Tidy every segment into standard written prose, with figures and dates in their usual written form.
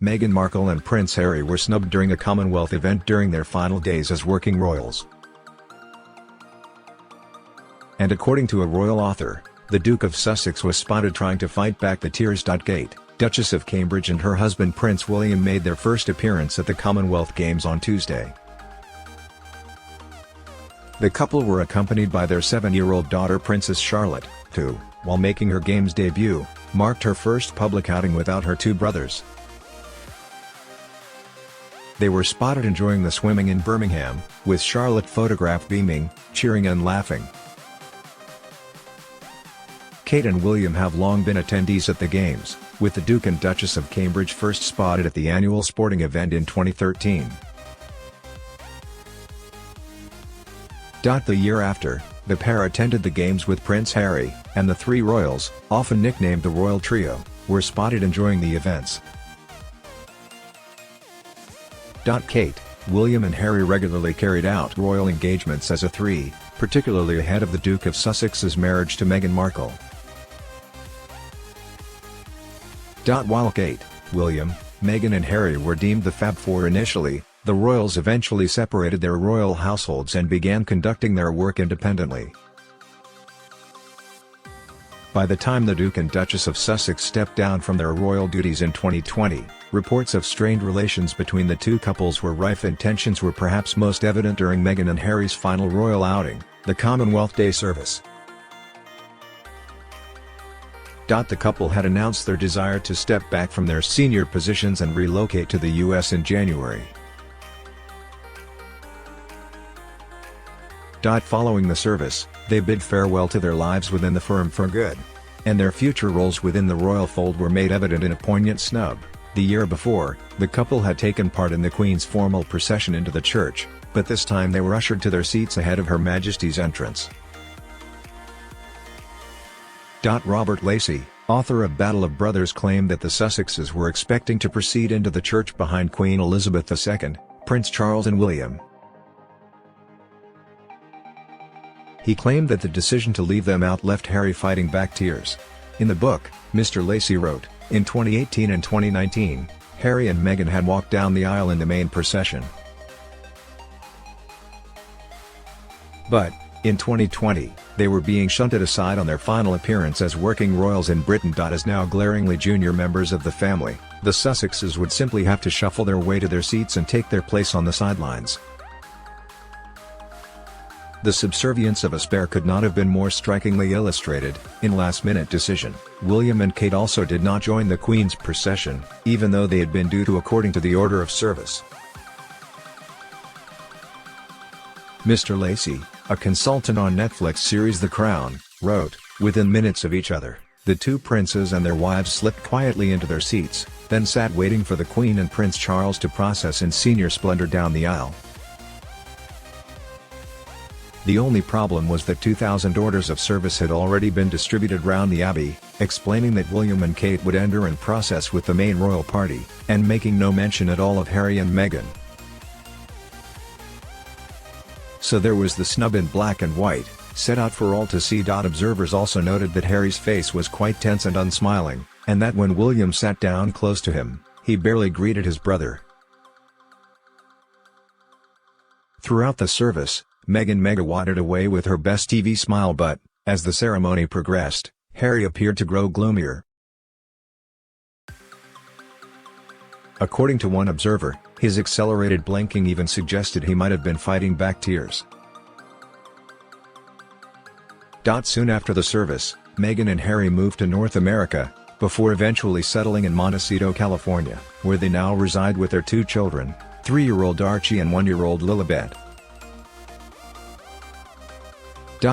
Meghan Markle and Prince Harry were snubbed during a Commonwealth event during their final days as working royals. And according to a royal author, the Duke of Sussex was spotted trying to fight back the tears. Duchess of Cambridge and her husband Prince William made their first appearance at the Commonwealth Games on Tuesday. The couple were accompanied by their 7-year-old daughter Princess Charlotte, who, while making her Games debut, marked her first public outing without her two brothers. They were spotted enjoying the swimming in Birmingham, with Charlotte photographed beaming, cheering and laughing. Kate and William have long been attendees at the Games, with the Duke and Duchess of Cambridge first spotted at the annual sporting event in 2013. The year after, the pair attended the Games with Prince Harry, and the three royals, often nicknamed the Royal Trio, were spotted enjoying the events. Kate, William and Harry regularly carried out royal engagements as a three, particularly ahead of the Duke of Sussex's marriage to Meghan Markle. While Kate, William, Meghan and Harry were deemed the Fab Four initially, the royals eventually separated their royal households and began conducting their work independently. By the time the Duke and Duchess of Sussex stepped down from their royal duties in 2020, reports of strained relations between the two couples were rife and tensions were perhaps most evident during Meghan and Harry's final royal outing, the Commonwealth Day service. The couple had announced their desire to step back from their senior positions and relocate to the US in January. Following the service, they bid farewell to their lives within the firm for good. And their future roles within the royal fold were made evident in a poignant snub. The year before, the couple had taken part in the Queen's formal procession into the church, but this time they were ushered to their seats ahead of Her Majesty's entrance. Robert Lacey, author of Battle of Brothers, claimed that the Sussexes were expecting to proceed into the church behind Queen Elizabeth II, Prince Charles and William. He claimed that the decision to leave them out left Harry fighting back tears. In the book, Mr. Lacey wrote, "In 2018 and 2019, Harry and Meghan had walked down the aisle in the main procession. But, in 2020, they were being shunted aside on their final appearance as working royals in Britain. As now glaringly junior members of the family, the Sussexes would simply have to shuffle their way to their seats and take their place on the sidelines." The subservience of a spare could not have been more strikingly illustrated. In last-minute decision, William and Kate also did not join the Queen's procession, even though they had been due to according to the order of service. Mr. Lacey, a consultant on Netflix series The Crown, wrote, "Within minutes of each other, the two princes and their wives slipped quietly into their seats, then sat waiting for the Queen and Prince Charles to process in senior splendor down the aisle. The only problem was that 2,000 orders of service had already been distributed round the Abbey," explaining that William and Kate would enter and process with the main royal party, and making no mention at all of Harry and Meghan. So there was the snub in black and white, set out for all to see. Observers also noted that Harry's face was quite tense and unsmiling, and that when William sat down close to him, he barely greeted his brother. Throughout the service, Meghan megawadded away with her best TV smile, but, as the ceremony progressed, Harry appeared to grow gloomier. According to one observer, his accelerated blinking even suggested he might have been fighting back tears. Soon after the service, Meghan and Harry moved to North America, before eventually settling in Montecito, California, where they now reside with their two children, 3-year-old Archie and 1-year-old Lilibet.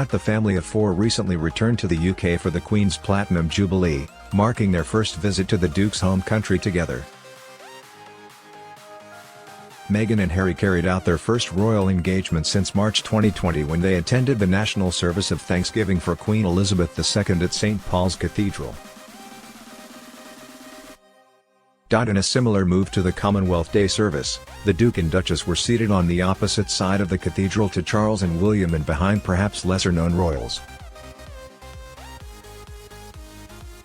The family of four recently returned to the UK for the Queen's Platinum Jubilee, marking their first visit to the Duke's home country together. Meghan and Harry carried out their first royal engagement since March 2020 when they attended the national service of Thanksgiving for Queen Elizabeth II at St. Paul's Cathedral. In a similar move to the Commonwealth Day service, the Duke and Duchess were seated on the opposite side of the cathedral to Charles and William and behind perhaps lesser-known royals.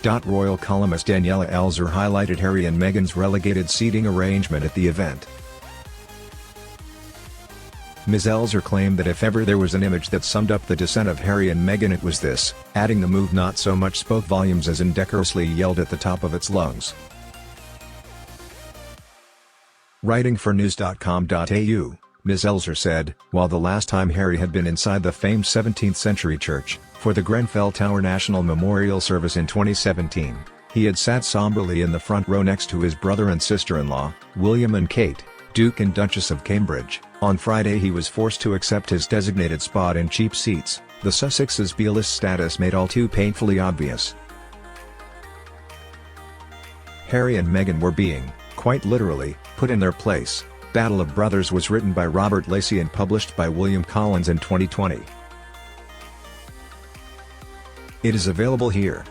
Royal columnist Daniela Elzer highlighted Harry and Meghan's relegated seating arrangement at the event. Ms. Elzer claimed that if ever there was an image that summed up the descent of Harry and Meghan, it was this, adding the move not so much spoke volumes as indecorously yelled at the top of its lungs. Writing for news.com.au, Ms. Elzer said, while the last time Harry had been inside the famed 17th century church, for the Grenfell Tower National Memorial Service in 2017, he had sat somberly in the front row next to his brother and sister-in-law, William and Kate, Duke and Duchess of Cambridge. On Friday he was forced to accept his designated spot in cheap seats, the Sussex's B-list status made all too painfully obvious. Harry and Meghan were being, quite literally, put in their place. Battle of Brothers was written by Robert Lacey and published by William Collins in 2020. It is available here.